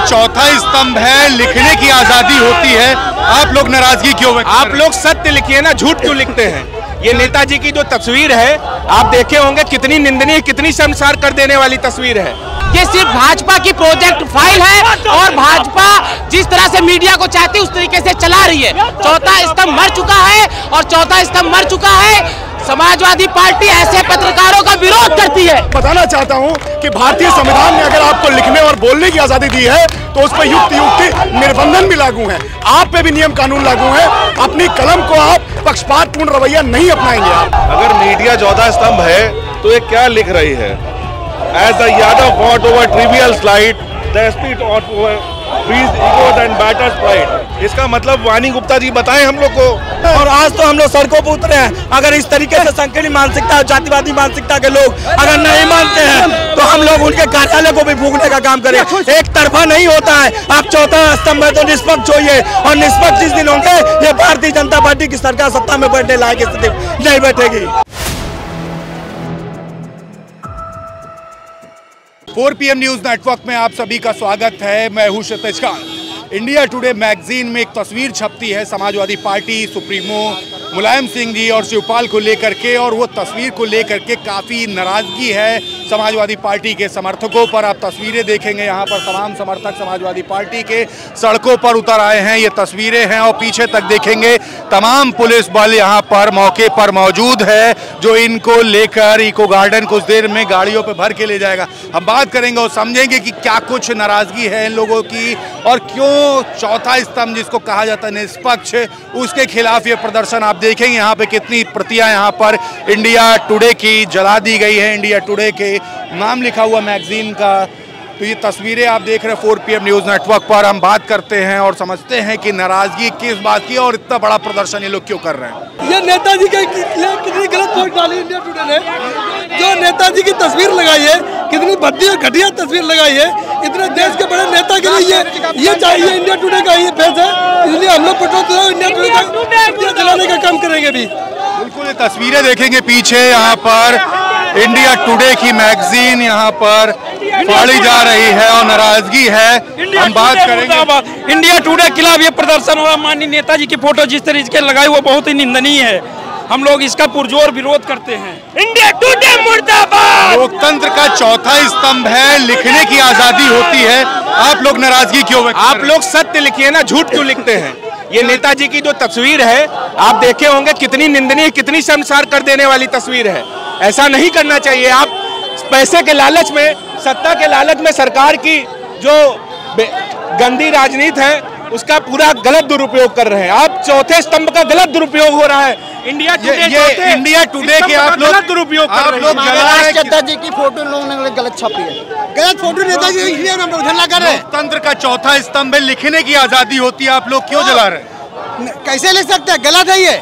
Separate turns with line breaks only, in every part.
चौथा स्तंभ है, लिखने की आजादी होती है। आप लोग नाराजगी क्यों?
आप लोग सत्य लिखिए ना, झूठ क्यों लिखते हैं? ये नेताजी की जो तस्वीर है आप देखे होंगे, कितनी निंदनीय, कितनी शर्मसार कर देने वाली तस्वीर है।
ये सिर्फ भाजपा की प्रोजेक्ट फाइल है और भाजपा जिस तरह से मीडिया को चाहती है उस तरीके से चला रही है। चौथा स्तंभ मर चुका है और चौथा स्तंभ मर चुका है। समाजवादी पार्टी ऐसे पत्रकारों का विरोध करती है।
बताना चाहता हूं कि भारतीय संविधान ने अगर आपको लिखने और बोलने की आजादी दी है तो उस पर युक्ति निर्बंधन भी लागू है। आप पे भी नियम कानून लागू है। अपनी कलम को आप पक्षपातपूर्ण रवैया नहीं अपनाएंगे।
अगर मीडिया चौथा स्तंभ है तो ये क्या लिख रही है? As the Yadav fought over trivial slight, the SP fought over freeze egos and batters pride। इसका मतलब वानी गुप्ता जी बताएं हम लोग को।
और आज तो हम लोग सड़कों पर उतरे हैं। अगर इस तरीके से संकीर्ण मानसिकता, जातिवादी मानसिकता के लोग अगर नहीं मानते हैं तो हम लोग उनके कार्यालय को भी फूंकने का काम करें। एक तरफा नहीं होता है। आप चौथा स्तंभ है तो निष्पक्ष होइए, और निष्पक्ष जिस दिन होंगे ये भारतीय जनता पार्टी की सरकार सत्ता में बैठने लायक स्थिति नहीं बैठेगी।
4 PM न्यूज नेटवर्क में आप सभी का स्वागत है। मैं हूं क्षितिज खान। इंडिया टुडे मैगजीन में एक तस्वीर छपती है समाजवादी पार्टी सुप्रीमो मुलायम सिंह जी और शिवपाल को लेकर के, और वो तस्वीर को लेकर के काफ़ी नाराज़गी है समाजवादी पार्टी के समर्थकों पर। आप तस्वीरें देखेंगे, यहाँ पर तमाम समर्थक समाजवादी पार्टी के सड़कों पर उतर आए हैं। ये तस्वीरें हैं और पीछे तक देखेंगे तमाम पुलिस बल यहाँ पर मौके पर मौजूद है, जो इनको लेकर इको गार्डन कुछ देर में गाड़ियों पर भर के ले जाएगा। हम बात करेंगे और समझेंगे कि क्या कुछ नाराज़गी है इन लोगों की और क्यों चौथा स्तंभ जिसको कहा जाता है निष्पक्ष, उसके खिलाफ ये प्रदर्शन। आप देखेंगे यहाँ पे कितनी प्रतियां यहाँ पर इंडिया टुडे की जला दी गई है, इंडिया टुडे के नाम लिखा हुआ मैगजीन का। तो ये तस्वीरें आप देख रहे हैं 4 PM न्यूज नेटवर्क पर। हम बात करते हैं और समझते हैं कि नाराजगी किस बात की और इतना बड़ा प्रदर्शन ये लोग क्यों कर रहे हैं।
ये नेताजी के कितनी गलत पोस्ट डाली इंडिया टुडे ने, जो नेताजी की तस्वीर लगाई है, कितनी भद्दी और घटिया तस्वीर लगाई है। इतने देश के बड़े नेता के लिए ये चाहिए इंडिया टुडे का ये पेज है, इसलिए हम लोग पेट्रोल इंडिया टुडे चलाने का काम करेंगे भी।
बिल्कुल, ये तस्वीरें देखेंगे पीछे यहाँ पर इंडिया टुडे की मैगजीन यहाँ पर फाड़ी जा रही है और नाराजगी है। हम बात करेंगे
इंडिया टुडे के खिलाफ ये प्रदर्शन हो रहा। माननीय नेताजी की फोटो जिस तरीके से लगाई वो बहुत ही निंदनीय है। हम लोग इसका पुरजोर विरोध करते हैं।
इंडिया टुडे मुर्दाबाद।
लोकतंत्र का चौथा स्तंभ है, लिखने की आजादी होती है। आप लोग नाराजगी क्यों?
आप लोग सत्य लिखिए ना, झूठ क्यों लिखते हैं? ये नेताजी की जो तस्वीर है आप देखे होंगे, कितनी निंदनीय, कितनी शर्मसार कर देने वाली तस्वीर है। ऐसा नहीं करना चाहिए। आप पैसे के लालच में, सत्ता के लालच में सरकार की जो गंदी राजनीति है उसका पूरा गलत दुरुपयोग कर रहे हैं। आप चौथे स्तंभ का गलत दुरुपयोग हो रहा है। इंडिया टुडे के आप लोग दुरुपयोग कर रहे हैं।
नेताजी की फोटो लोगों ने गलत छापी है, गलत फोटो नेताजी इसलिए हम लोग जला कर रहे हैं।
लोकतंत्र का चौथा स्तंभ है, लिखने की आजादी होती है, आप लोग क्यों जला रहे हैं?
कैसे लिख सकते हैं? गलत है ये।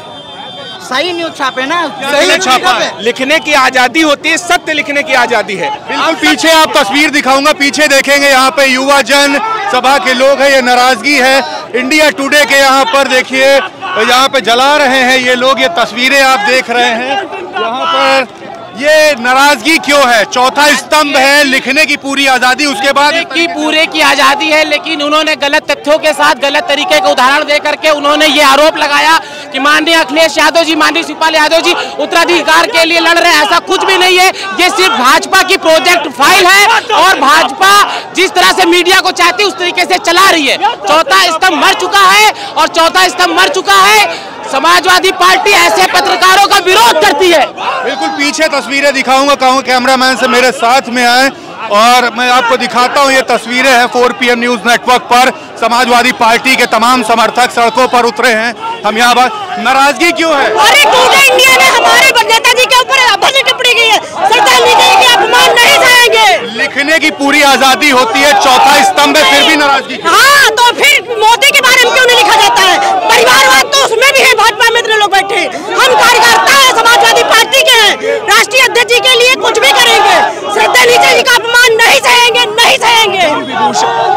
सही न्यूज छापे ना,
सही छापा है। लिखने की आजादी होती है, सत्य लिखने की आजादी है।
बिल्कुल, पीछे आप तस्वीर दिखाऊंगा, पीछे देखेंगे यहाँ पे युवा जन सभा के लोग हैं। ये नाराजगी है इंडिया टुडे के। यहाँ पर देखिए, यहाँ पे जला रहे हैं ये लोग। ये तस्वीरें आप देख रहे हैं यहाँ पर। ये नाराजगी क्यों है? चौथा स्तंभ है, लिखने की पूरी आजादी, उसके बाद
की पूरे की आजादी है, लेकिन उन्होंने गलत तथ्यों के साथ गलत तरीके का उदाहरण दे करके उन्होंने ये आरोप लगाया कि माननीय अखिलेश यादव जी, माननीय शिवपाल यादव जी उत्तराधिकार के लिए लड़ रहे हैं। ऐसा कुछ भी नहीं है। ये सिर्फ भाजपा की प्रोजेक्ट फाइल है और भाजपा जिस तरह से मीडिया को चाहती है उस तरीके से चला रही है। चौथा स्तंभ मर चुका है और चौथा स्तंभ मर चुका है। समाजवादी पार्टी ऐसे पत्रकारों का विरोध करती है।
बिल्कुल, पीछे तस्वीरें दिखाऊंगा, कहूँ कैमरामैन से मेरे साथ में आए और मैं आपको दिखाता हूँ। ये तस्वीरें हैं 4 PM न्यूज नेटवर्क पर। समाजवादी पार्टी के तमाम समर्थक सड़कों पर उतरे हैं। हम यहाँ बात, नाराजगी क्यों है?
अरे टुडे इंडिया ने हमारे नेताजी के ऊपर भद्दी टिप्पणी की है। श्रद्धांजलि के अपमान नहीं सहेंगे।
लिखने की पूरी आजादी होती है, चौथा स्तंभ है, फिर भी नाराजगी।
हाँ, तो फिर मोदी के बारे में क्यों नहीं लिखा जाता है? परिवारवाद तो उसमें भी है। भाजपा में इतने लोग बैठे, हम कार्यकर्ता है, समाजवादी पार्टी के हैं। राष्ट्रीय अध्यक्ष जी के लिए कुछ भी करेंगे। श्रद्धांजलि जी का अपमान नहीं सहेंगे, नहीं सहेंगे।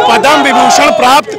पद्म विभूषण प्राप्त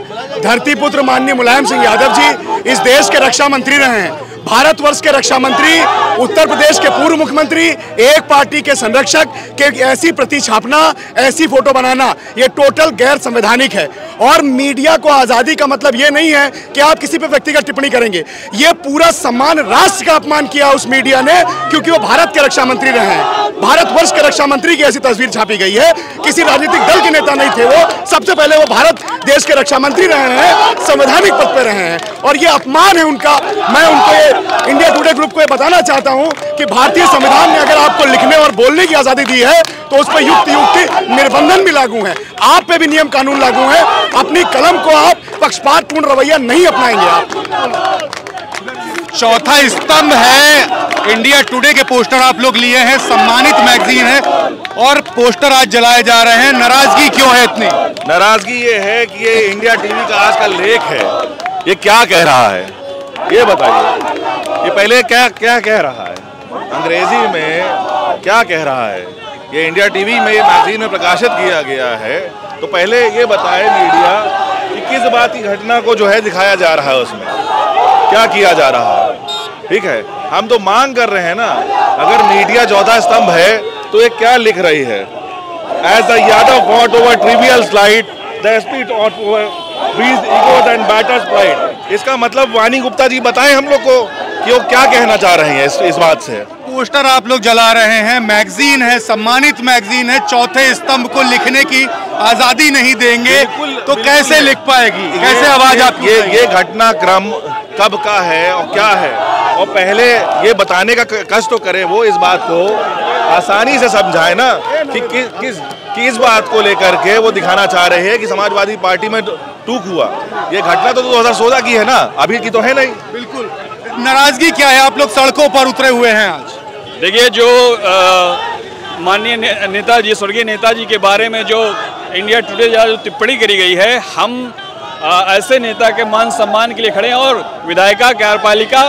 धरती पुत्र माननीय मुलायम सिंह यादव जी इस देश के रक्षा मंत्री रहे हैं। भारतवर्ष के रक्षा मंत्री, उत्तर प्रदेश के पूर्व मुख्यमंत्री, एक पार्टी के संरक्षक के ऐसी प्रति छापना, ऐसी फोटो बनाना, ये टोटल गैर संवैधानिक है। और मीडिया को आज़ादी का मतलब ये नहीं है कि आप किसी पे व्यक्तिगत टिप्पणी करेंगे। ये पूरा सम्मान, राष्ट्र का अपमान किया उस मीडिया ने, क्योंकि वो भारत के रक्षा मंत्री रहे हैं। भारतवर्ष के रक्षा मंत्री की ऐसी तस्वीर छापी गई है। किसी राजनीतिक दल के नेता नहीं थे वो, सबसे पहले वो भारत देश के रक्षा मंत्री रहे हैं, संवैधानिक पद पे रहे हैं, और ये अपमान है उनका। मैं उनको ये इंडिया टुडे ग्रुप को ये बताना चाहता हूं कि भारतीय संविधान ने अगर आपको लिखने और बोलने की आजादी दी है तो उस पर युक्त निर्बंधन भी लागू है, आप पे भी नियम कानून लागू है। अपनी कलम को आप पक्षपातपूर्ण रवैया नहीं अपनाएंगे आप।
चौथा स्तंभ है इंडिया टुडे के पोस्टर आप लोग लिए हैं, सम्मानित मैगजीन है, और पोस्टर आज जलाए जा रहे हैं। नाराजगी क्यों है इतनी?
नाराजगी ये है कि ये इंडिया टीवी का आज का लेख है, ये क्या कह रहा है ये बताइए। ये पहले क्या क्या कह रहा है, अंग्रेजी में क्या कह रहा है, ये इंडिया टीवी में मैगजीन में प्रकाशित किया गया है। तो पहले ये बताए मीडिया कि किस बात की घटना को जो है दिखाया जा रहा है, उसमें क्या किया जा रहा है। ठीक है, हम तो मांग कर रहे हैं ना, अगर मीडिया चौथा स्तंभ है तो ये क्या लिख रही है? As the Yadav fought over trivial slide, the SP over bruised egos and battered pride. इसका मतलब वानी गुप्ता जी बताएं हम लोग को कि वो क्या कहना चाह रहे हैं इस बात से।
पोस्टर आप लोग जला रहे हैं, मैगजीन है, सम्मानित मैगजीन है, चौथे स्तंभ को लिखने की आजादी नहीं देंगे तो कैसे लिख पाएगी, कैसे आवाज आपकी?
ये घटनाक्रम कब का है और क्या है, और पहले ये बताने का कष्ट तो करे वो, इस बात को आसानी से समझाए ना कि किस बात को लेकर के वो दिखाना चाह रहे हैं कि समाजवादी पार्टी में टूक हुआ। ये घटना तो 2016 की है ना, अभी की तो है नहीं।
बिल्कुल। नाराजगी क्या है, आप लोग सड़कों पर उतरे हुए हैं आज?
देखिए, जो माननीय नेताजी, स्वर्गीय नेताजी के बारे में जो इंडिया टुडे जो टिप्पणी करी गई है, हम ऐसे नेता के मान सम्मान के लिए खड़े हैं और विधायिका, कार्यपालिका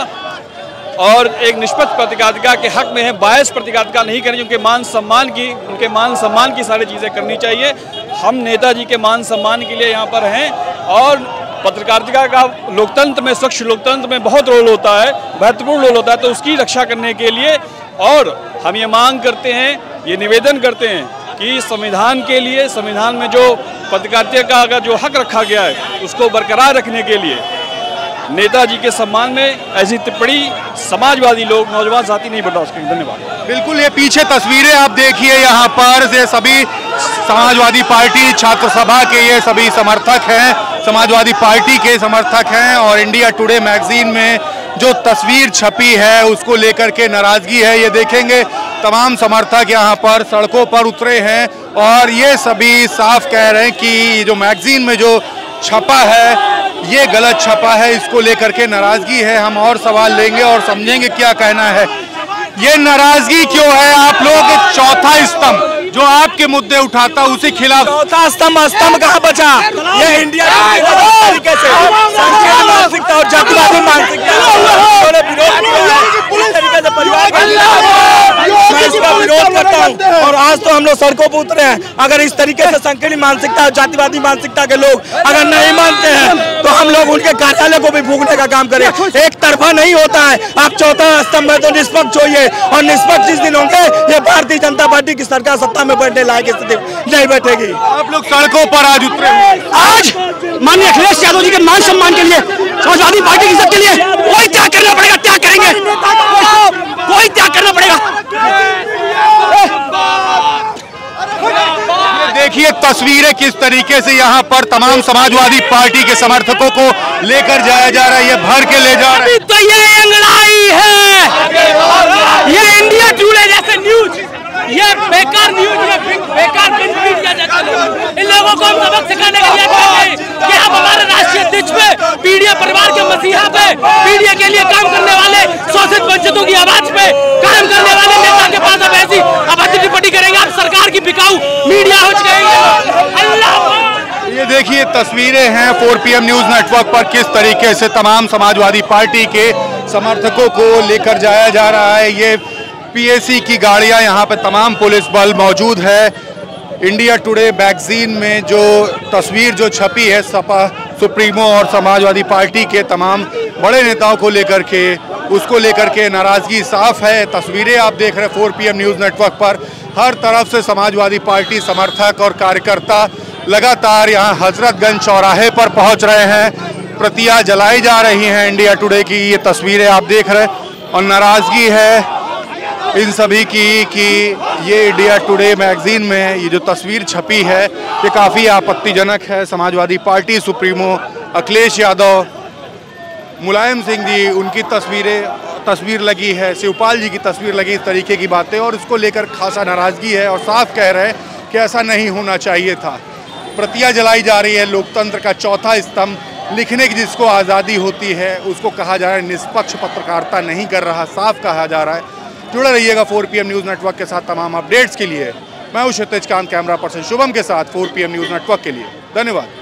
और एक निष्पक्ष पत्रकारिता के हक में है। बायस पत्रकारिता नहीं करें, उनके मान सम्मान की सारी चीज़ें करनी चाहिए। हम नेताजी के मान सम्मान के लिए यहाँ पर हैं, और पत्रकारिता का लोकतंत्र में, स्वच्छ लोकतंत्र में बहुत रोल होता है, महत्वपूर्ण रोल होता है, तो उसकी रक्षा करने के लिए और हम ये मांग करते हैं, ये निवेदन करते हैं कि संविधान के लिए, संविधान में जो पत्रकारिता का जो हक रखा गया है उसको बरकरार रखने के लिए नेताजी के सम्मान में ऐसी टिप्पणी समाजवादी लोग, नौजवान साथी नहीं बर्दाश्त करेंगे। धन्यवाद।
बिल्कुल, ये पीछे तस्वीरें आप देखिए, यहाँ पर ये सभी समाजवादी पार्टी छात्र सभा के ये सभी समर्थक हैं, समाजवादी पार्टी के समर्थक हैं, और इंडिया टुडे मैगजीन में जो तस्वीर छपी है उसको लेकर के नाराजगी है। ये देखेंगे तमाम समर्थक यहाँ पर सड़कों पर उतरे हैं और ये सभी साफ कह रहे हैं कि जो मैगजीन में जो छपा है ये गलत छपा है, इसको लेकर के नाराजगी है। हम और सवाल लेंगे और समझेंगे क्या कहना है। ये नाराजगी क्यों है? आप लोग चौथा स्तंभ जो आपके मुद्दे उठाता उसी खिलाफ,
चौथा स्तंभ कहाँ बचा? ये इंडिया तरीके से संकीर्ण मानसिकता और जातिवादी मानसिकता विरोध तरीके से परिवार मैं इसका विरोध करता हूँ, और आज तो हम लोग सड़कों पर उतरे हैं। अगर इस तरीके से संकीर्ण मानसिकता और जातिवादी मानसिकता के लोग अगर नहीं मानते हैं तो हम लोग उनके कार्यालय को भी फूंकने का काम करें। एक तरफा नहीं होता है। आप चौथा स्तंभ में तो निष्पक्ष होइए, और निष्पक्ष जिस दिन होंगे ये भारतीय जनता पार्टी की सरकार सत्ता में बैठने लायक स्थिति नहीं बैठेगी।
आप लोग सड़कों पर आज उतरे,
आज माननीय अखिलेश यादव जी के मान सम्मान के लिए, समाजवादी पार्टी की इज्जत के लिए कोई त्याग करना पड़ेगा, त्याग करेंगे, कोई त्याग करना पड़ेगा।
देखिए तस्वीरें किस तरीके से यहाँ पर तमाम समाजवादी पार्टी के समर्थकों को लेकर जाया जा रहा है, ये भर के ले जा रहे हैं।
तो ये अंगड़ाई है, ये इंडिया टुडे जैसे न्यूज, ये बेकार न्यूज, ये बेकार मीडिया जैसे लोग, इन लोगों को हम सबक सिखाने के लिए कहेंगे कि हम हमारे राष्ट्रीय अध्यक्ष पे, पीड़ित परिवार के मसीहा पे, पीड़ित के लिए काम करने वाले, शोषित वंचितों की आवाज पे काम करने वाले नेता के पास अब ऐसी अभद्र टिप्पणी करेंगे, आप सरकार की बिकाऊ मीडिया हो जाएंगे। अल्लाह।
ये देखिए तस्वीरें हैं 4 PM न्यूज नेटवर्क पर किस तरीके से तमाम समाजवादी पार्टी के समर्थकों को लेकर जाया जा रहा है। ये PAC की गाड़ियां, यहाँ पे तमाम पुलिस बल मौजूद है। इंडिया टुडे मैगजीन में जो तस्वीर जो छपी है सपा सुप्रीमो और समाजवादी पार्टी के तमाम बड़े नेताओं को लेकर के, उसको लेकर के नाराजगी साफ है। तस्वीरें आप देख रहे हैं 4 PM न्यूज़ नेटवर्क पर। हर तरफ से समाजवादी पार्टी समर्थक और कार्यकर्ता लगातार यहाँ हजरतगंज चौराहे पर पहुँच रहे हैं। प्रतियां जलाई जा रही हैं इंडिया टुडे की, ये तस्वीरें आप देख रहे हैं। और नाराजगी है इन सभी की कि ये इंडिया टुडे मैगजीन में ये जो तस्वीर छपी है ये काफ़ी आपत्तिजनक है। समाजवादी पार्टी सुप्रीमो अखिलेश यादव, मुलायम सिंह जी, उनकी तस्वीर लगी है, शिवपाल जी की तस्वीर लगी, इस तरीके की बातें, और उसको लेकर खासा नाराज़गी है और साफ कह रहे हैं कि ऐसा नहीं होना चाहिए था। प्रतियां जलाई जा रही है। लोकतंत्र का चौथा स्तंभ, लिखने की जिसको आज़ादी होती है, उसको कहा जा रहा है निष्पक्ष पत्रकारिता नहीं कर रहा, साफ कहा जा रहा है। जुड़े रहिएगा 4 PM न्यूज़ नेटवर्क के साथ तमाम अपडेट्स के लिए। मैं हूं क्षितिज कांत, कैमरा पर्सन शुभम के साथ 4 PM न्यूज़ नेटवर्क के लिए। धन्यवाद।